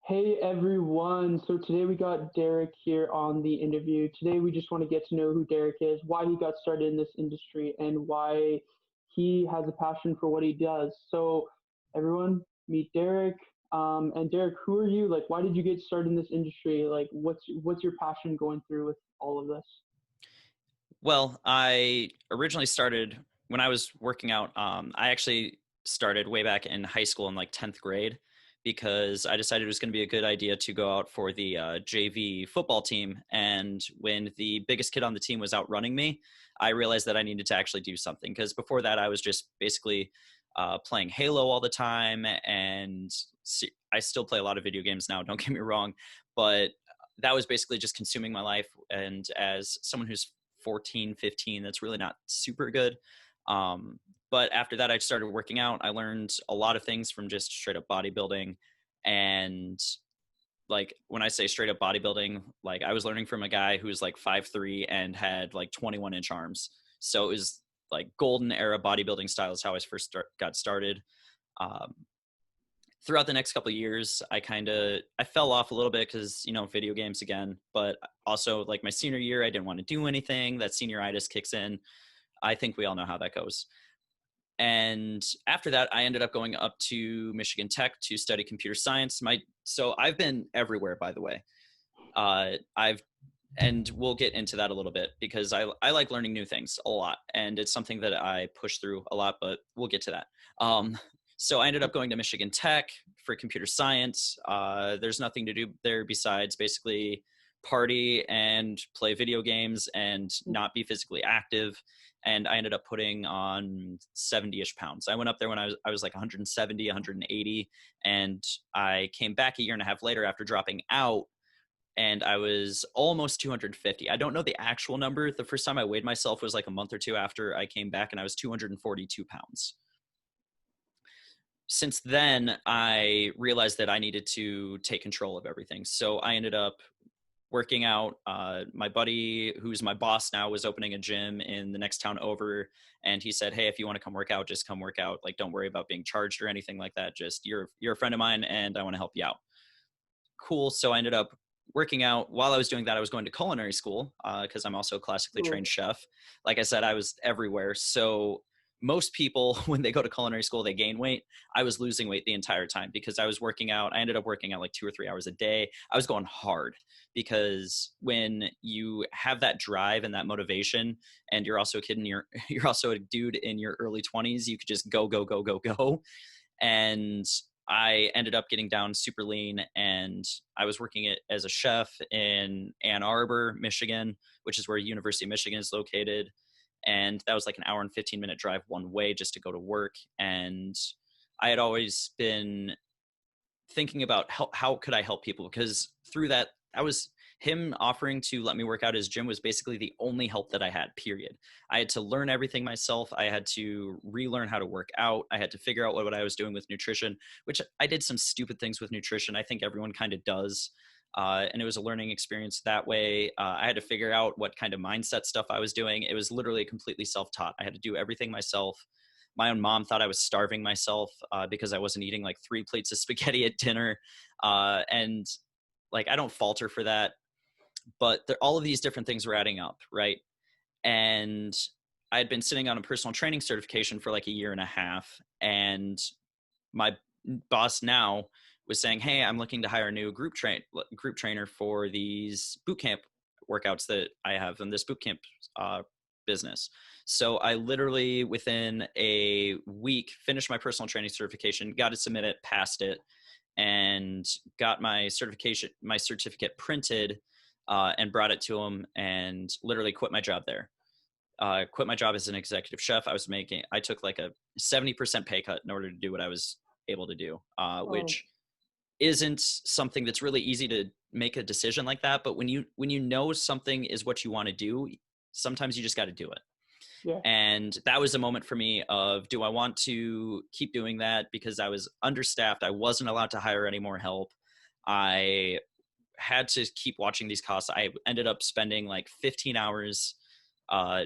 Hey everyone. So today we got Derek here on the interview. Today we just want to get to know who Derek is, why he got started in this industry, and why he has a passion for what he does. So everyone, meet Derek. And Derek, who are you? Like, why did you get started in this industry? Like, what's your passion going through with all of this? Well, I originally started when I was working out. I actually started way back in high school in like 10th grade because I decided it was going to be a good idea to go out for the JV football team. And when the biggest kid on the team was outrunning me, I realized that I needed to actually do something because before that, I was just basically playing Halo all the time. And I still play a lot of video games now, don't get me wrong, but that was basically just consuming my life. And as someone who's 14, 15, that's really not super good. Um, but after that, I started working out. I learned a lot of things from just straight up bodybuilding. And like when I say straight up bodybuilding, like I was learning from a guy who was like 5'3" and had like 21-inch arms. So it was like golden era bodybuilding style is how I first got started. Um, Throughout the next couple of years, I fell off a little bit because video games again, but also like my senior year, I didn't want to do anything. That senioritis kicks in. I think we all know how that goes. And after that, I ended up going up to Michigan Tech to study computer science. So I've been everywhere, by the way. I've and we'll get into that a little bit because I like learning new things a lot, and it's something that I push through a lot. But we'll get to that. So I ended up going to Michigan Tech for computer science. There's nothing to do there besides basically party and play video games and not be physically active. And I ended up putting on 70-ish pounds. I went up there when I was like 170, 180, and I came back a year and a half later after dropping out and I was almost 250. I don't know the actual number. The first time I weighed myself was like a month or two after I came back, and I was 242 pounds. Since then, I realized that I needed to take control of everything. So I ended up working out. My buddy, who's my boss now, was opening a gym in the next town over, and he said, "Hey, if you want to come work out, just come work out. Like, don't worry about being charged or anything like that. Just you're a friend of mine, and I want to help you out." Cool. So I ended up working out. While I was doing that, I was going to culinary school because I'm also a classically trained Cool. chef. Like I said, I was everywhere. So most people, when they go to culinary school, they gain weight. I was losing weight the entire time because I was working out. I ended up working out like 2 or 3 hours a day. I was going hard because when you have that drive and that motivation, and you're also a kid in your, you're also a dude in your early 20s, you could just go, go, go, go, go. And I ended up getting down super lean, and I was working it as a chef in Ann Arbor, Michigan, which is where University of Michigan is located. And that was like an hour and 15-minute drive one way just to go to work. And I had always been thinking about how could I help people, because through that, I was him offering to let me work out his gym was basically the only help that I had, period. I had to learn everything myself. I had to relearn how to work out. I had to figure out what I was doing with nutrition, which I did some stupid things with nutrition. I think everyone kind of does. And it was a learning experience that way. I had to figure out what kind of mindset stuff I was doing. It was literally completely self-taught. I had to do everything myself. My own mom thought I was starving myself because I wasn't eating like 3 plates of spaghetti at dinner. And like, I don't falter for that, but all of these different things were adding up, right? And I had been sitting on a personal training certification for like a year and a half, and my boss now was saying, "Hey, I'm looking to hire a new group trainer for these boot camp workouts that I have in this boot camp business." So I literally within a week finished my personal training certification, got to submit it, passed it, and got my certificate printed, and brought it to him, and literally quit my job there. Quit my job as an executive chef. I took like a 70% pay cut in order to do what I was able to do, Oh, which isn't something that's really easy to make a decision like that. But when you know something is what you want to do, sometimes you just got to do it. yeah. And that was a moment for me of, do I want to keep doing that? Because I was understaffed. I wasn't allowed to hire any more help. I had to keep watching these costs. I ended up spending like 15 hours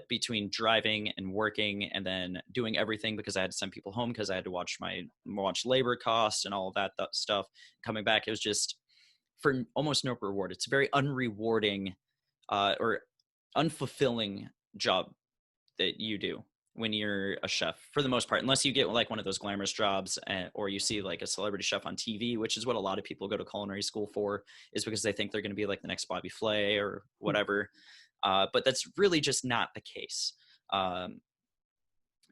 between driving and working, and then doing everything because I had to send people home because I had to watch labor costs and all of that stuff. Coming back, it was just for almost no reward. It's a very unrewarding or unfulfilling job that you do when you're a chef for the most part, unless you get like one of those glamorous jobs or you see like a celebrity chef on TV, which is what a lot of people go to culinary school for, is because they think they're going to be like the next Bobby Flay or whatever. But that's really just not the case. Um,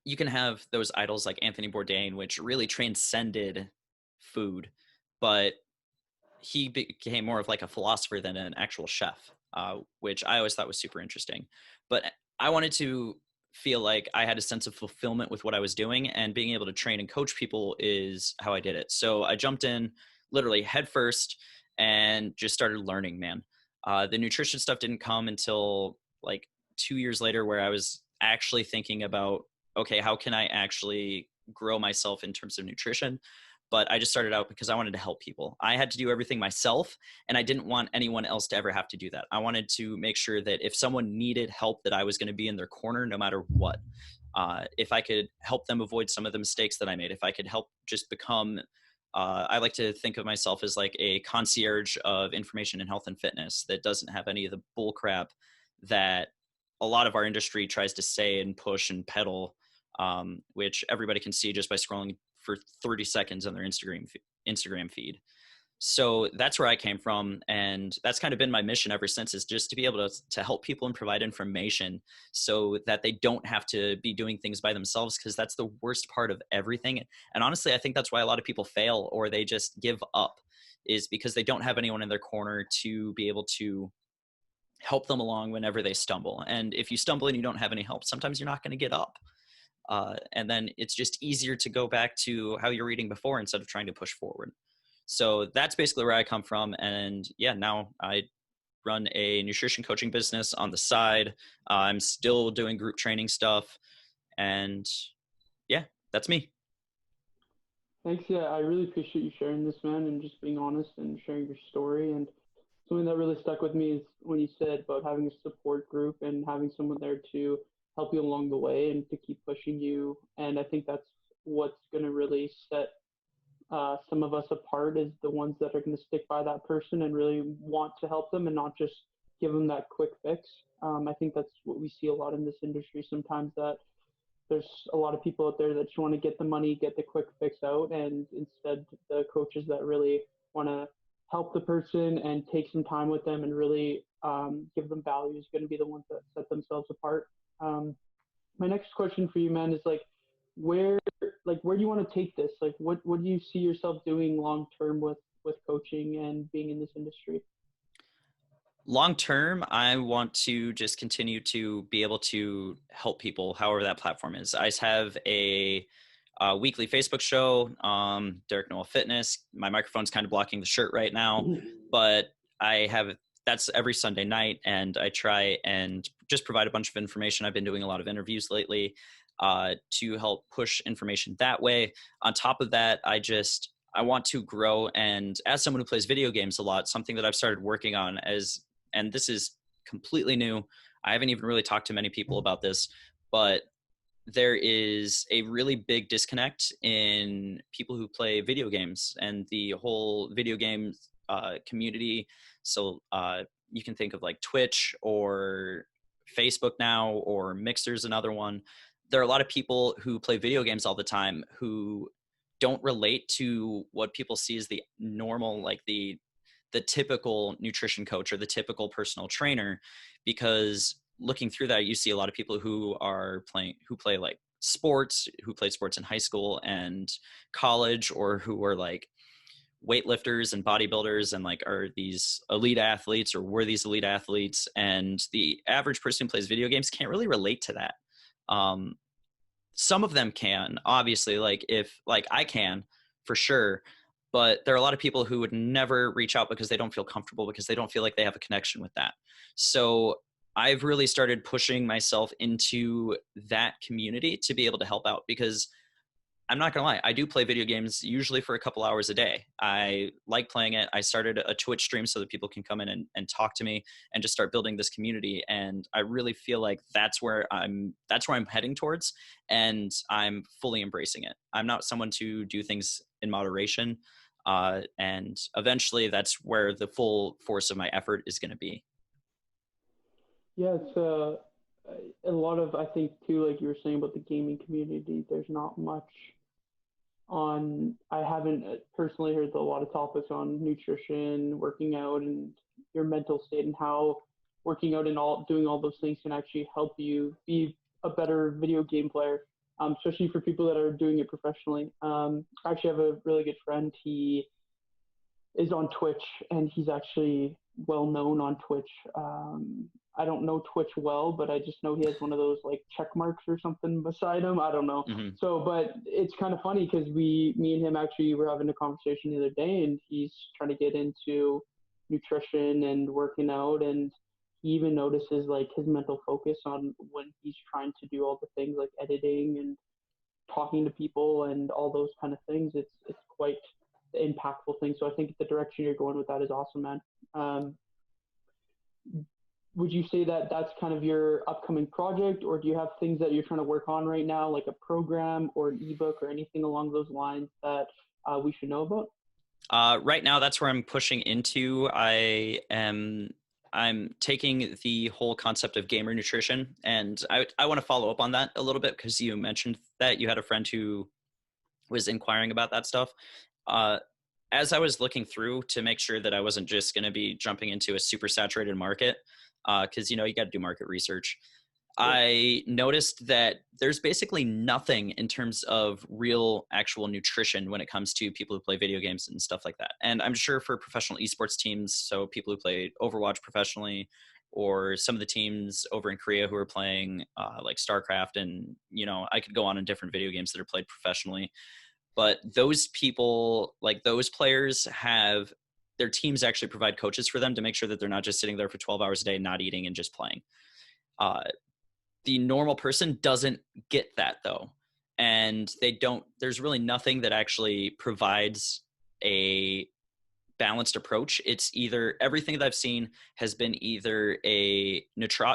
you can have those idols like Anthony Bourdain, which really transcended food, but he became more of like a philosopher than an actual chef, which I always thought was super interesting. But I wanted to feel like I had a sense of fulfillment with what I was doing, and being able to train and coach people is how I did it. So I jumped in literally head first and just started learning, man. The nutrition stuff didn't come until like 2 years later, where I was actually thinking about, okay, how can I actually grow myself in terms of nutrition? But I just started out because I wanted to help people. I had to do everything myself, and I didn't want anyone else to ever have to do that. I wanted to make sure that if someone needed help, that I was going to be in their corner no matter what. If I could help them avoid some of the mistakes that I made, if I could help just become, I like to think of myself as like a concierge of information in health and fitness that doesn't have any of the bull crap that a lot of our industry tries to say and push and peddle, which everybody can see just by scrolling for 30 seconds on their Instagram feed. So that's where I came from. And that's kind of been my mission ever since, is just to be able to help people and provide information so that they don't have to be doing things by themselves, because that's the worst part of everything. And honestly, I think that's why a lot of people fail, or they just give up, is because they don't have anyone in their corner to be able to help them along whenever they stumble. And if you stumble and you don't have any help, sometimes you're not going to get up. And then it's just easier to go back to how you're eating before instead of trying to push forward. So that's basically where I come from. And yeah, now I run a nutrition coaching business on the side. I'm still doing group training stuff. And yeah, that's me. Thanks. Yeah, I really appreciate you sharing this, man, and just being honest and sharing your story. And something that really stuck with me is when you said about having a support group and having someone there to help you along the way and to keep pushing you. And I think that's what's going to really set some of us apart, is the ones that are going to stick by that person and really want to help them and not just give them that quick fix. I think that's what we see a lot in this industry sometimes, that there's a lot of people out there that just want to get the money, get the quick fix out, and instead the coaches that really want to help the person and take some time with them and really give them value is going to be the ones that set themselves apart. My next question for you, man, is where where do you want to take this? Like, what do you see yourself doing long term with coaching and being in this industry? Long term, I want to just continue to be able to help people, however that platform is. I have a weekly Facebook show, Derek Noel Fitness. My microphone's kind of blocking the shirt right now, but I have, that's every Sunday night, and I try and just provide a bunch of information. I've been doing a lot of interviews lately to help push information that way. On top of that, I want to grow, and as someone who plays video games a lot, something that I've started working on and this is completely new. I haven't even really talked to many people about this, but there is a really big disconnect in people who play video games and the whole video game community. So you can think of like Twitch or Facebook now, or Mixer's another one. There are a lot of people who play video games all the time who don't relate to what people see as the normal, like the typical nutrition coach or the typical personal trainer, because looking through that, you see a lot of people who play like sports, who played sports in high school and college, or who are like weightlifters and bodybuilders and like are these elite athletes or were these elite athletes. And the average person who plays video games can't really relate to that. Some of them can, obviously, like I can for sure, but there are a lot of people who would never reach out because they don't feel comfortable, because they don't feel like they have a connection with that. So I've really started pushing myself into that community to be able to help out, because I'm not gonna lie, I do play video games usually for a couple hours a day. I like playing it. I started a Twitch stream so that people can come in and talk to me and just start building this community. And I really feel like that's where I'm heading towards, and I'm fully embracing it. I'm not someone to do things in moderation. And eventually that's where the full force of my effort is going to be. Yeah, it's a lot of, I think too, like you were saying about the gaming community, there's not much on, I haven't personally heard a lot of topics on nutrition, working out, and your mental state, and how working out and all doing all those things can actually help you be a better video game player, especially for people that are doing it professionally. I actually have a really good friend. He is on Twitch, and he's actually well known on Twitch. I don't know Twitch well, but I just know he has one of those like check marks or something beside him. I don't know. Mm-hmm. So, but it's kind of funny because me and him actually were having a conversation the other day, and he's trying to get into nutrition and working out, and he even notices like his mental focus on when he's trying to do all the things like editing and talking to people and all those kind of things. It's quite the impactful thing. So I think the direction you're going with that is awesome, man. Would you say that that's kind of your upcoming project, or do you have things that you're trying to work on right now, like a program or an ebook or anything along those lines that we should know about? Right now, that's where I'm pushing into. I'm taking the whole concept of gamer nutrition, and I want to follow up on that a little bit because you mentioned that you had a friend who was inquiring about that stuff. As I was looking through to make sure that I wasn't just going to be jumping into a super saturated market, because you got to do market research. I noticed that there's basically nothing in terms of real actual nutrition when it comes to people who play video games and stuff like that. And I'm sure for professional esports teams, so people who play Overwatch professionally, or some of the teams over in Korea who are playing like StarCraft, and I could go on in different video games that are played professionally. But those people, like those players, have their teams actually provide coaches for them to make sure that they're not just sitting there for 12 hours a day, not eating and just playing. The normal person doesn't get that though. And there's really nothing that actually provides a balanced approach. It's either, everything that I've seen has been either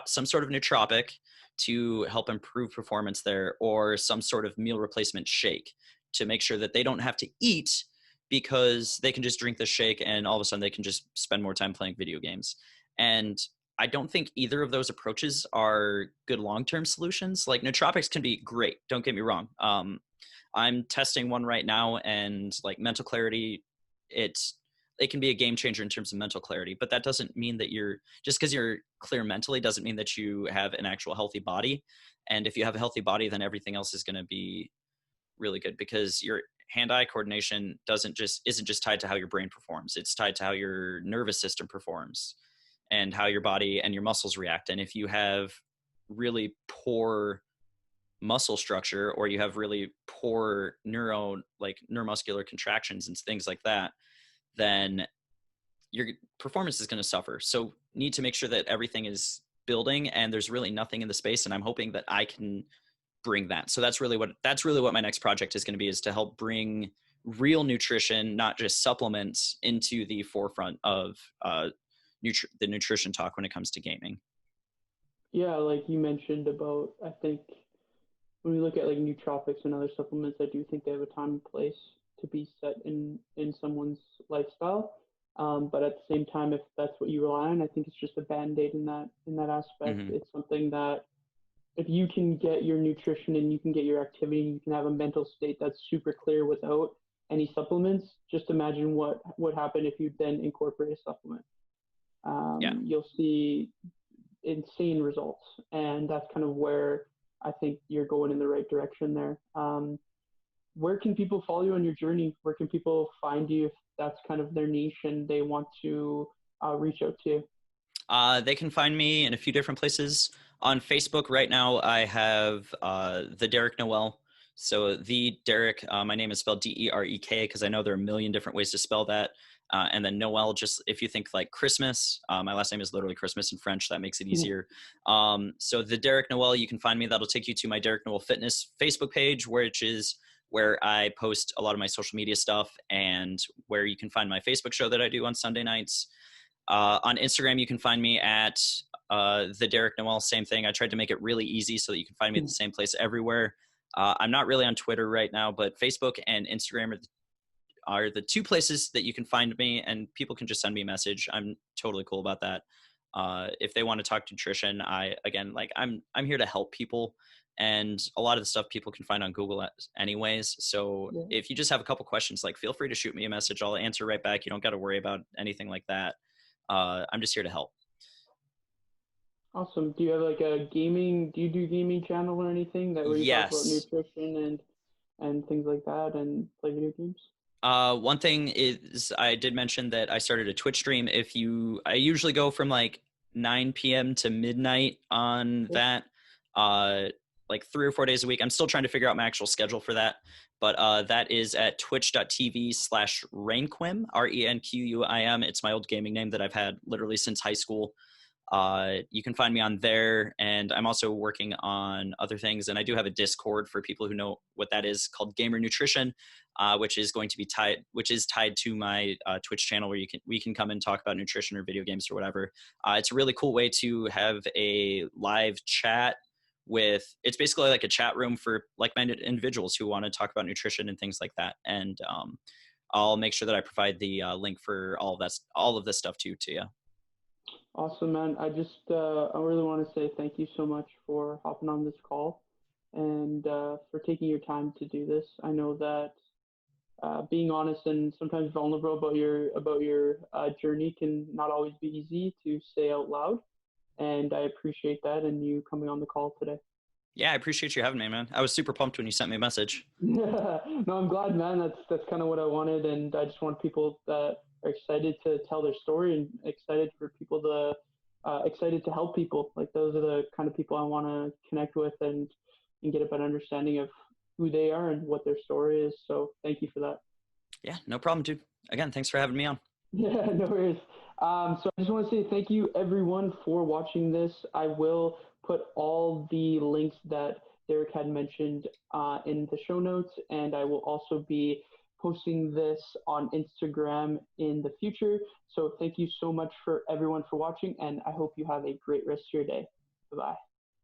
some sort of nootropic to help improve performance there, or some sort of meal replacement shake to make sure that they don't have to eat, because they can just drink the shake and all of a sudden they can just spend more time playing video games. And I don't think either of those approaches are good long-term solutions. Like nootropics can be great, don't get me wrong. I'm testing one right now, and like mental clarity, it can be a game changer in terms of mental clarity, but that doesn't mean that just because you're clear mentally doesn't mean that you have an actual healthy body. And if you have a healthy body, then everything else is going to be really good, because your hand-eye coordination isn't just tied to how your brain performs. It's tied to how your nervous system performs and how your body and your muscles react. And if you have really poor muscle structure, or you have really poor neuromuscular contractions and things like that, then your performance is going to suffer. So need to make sure that everything is building, and there's really nothing in the space. And I'm hoping that I can bring that. So that's really what my next project is going to be, is to help bring real nutrition, not just supplements, into the forefront of the nutrition talk when it comes to gaming. Yeah, like you mentioned about, I think when we look at like nootropics and other supplements, I do think they have a time and place to be set in someone's lifestyle. But at the same time, if that's what you rely on, I think it's just a band-aid in that aspect. Mm-hmm. It's something that if you can get your nutrition and you can get your activity, you can have a mental state that's super clear without any supplements. Just imagine what would happen if you then incorporate a supplement. You'll see insane results, and that's kind of where I think you're going in the right direction there. Where can people follow you on your journey? Where can people find you if that's kind of their niche and they want to reach out to you? They can find me in a few different places. On Facebook right now, I have the Derek Noel. So the Derek, my name is spelled Derek, because I know there are a million different ways to spell that. And then Noel, just if you think like Christmas, my last name is literally Christmas in French. That makes it easier. So the Derek Noel, you can find me. That'll take you to my Derek Noel Fitness Facebook page, which is where I post a lot of my social media stuff, and where you can find my Facebook show that I do on Sunday nights. On Instagram, you can find me at the Derek Noel, same thing. I tried to make it really easy so that you can find me at the same place everywhere. I'm not really on Twitter right now, but Facebook and Instagram are the two places that you can find me, and people can just send me a message. I'm totally cool about that. If they want to talk nutrition, I'm here to help people, and a lot of the stuff people can find on Google anyways. So Yeah. if you just have a couple questions, like feel free to shoot me a message. I'll answer right back. You don't got to worry about anything like that. I'm just here to help. Awesome. Do you have like do you do gaming channel or anything that where you talk about Yes. nutrition and things like that and play video games? One thing is I did mention that I started a Twitch stream. I usually go from like 9 p.m. to midnight on Cool. that, like 3 or 4 days a week. I'm still trying to figure out my actual schedule for that, but that is at twitch.tv/Renquim, RENQUIM. It's my old gaming name that I've had literally since high school. You can find me on there, and I'm also working on other things. And I do have a Discord for people who know what that is, called Gamer Nutrition, which is tied to my Twitch channel, where we can come and talk about nutrition or video games or whatever. It's a really cool way to have a live chat with. It's basically like a chat room for like-minded individuals who want to talk about nutrition and things like that. And I'll make sure that I provide the link for all of this stuff to you. Awesome, man. I really want to say thank you so much for hopping on this call and for taking your time to do this. I know that being honest and sometimes vulnerable about your journey can not always be easy to say out loud, and I appreciate that and you coming on the call today. Yeah, I appreciate you having me, man. I was super pumped when you sent me a message. No, I'm glad, man. That's kind of what I wanted, and I just want people that are excited to tell their story and excited for people to excited to help people. Like those are the kind of people I want to connect with and get a better understanding of who they are and what their story is. So thank you for that. Yeah, no problem, dude. Again, thanks for having me on. Yeah, no worries. So I just want to say thank you everyone for watching this. I will put all the links that Derek had mentioned in the show notes, and I will also be posting this on Instagram in the future. So thank you so much for everyone for watching, and I hope you have a great rest of your day. Bye-bye.